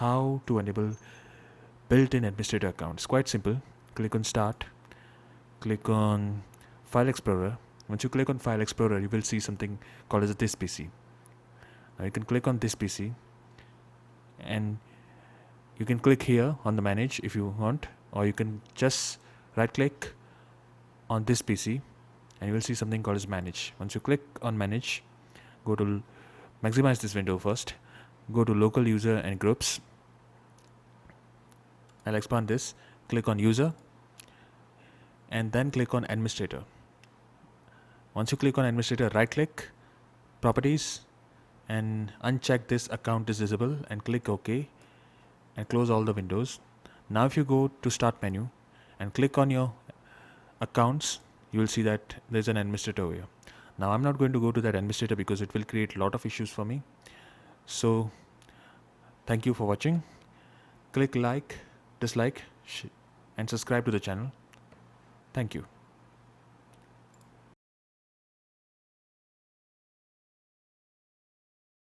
how to enable built-in administrator account. It's quite simple. Click on Start, click on File Explorer. Once you click on File Explorer, you will see something called as this PC. Now you can click on this PC, and you can click here on the Manage if you want, or you can just right click on this PC and you will see something called as Manage. Once you click on Manage, go to maximize this window first, go to Local User and Groups. I'll expand this, click on User, and then click on Administrator. Once you click on Administrator, right click, Properties, and uncheck this account is visible and click OK and close all the windows. Now if you go to Start menu and click on your accounts, you will see that there's an administrator over here. Now I'm not going to go to that administrator because it will create a lot of issues for me. So thank you for watching. Click like, dislike, and subscribe to the channel. Thank you.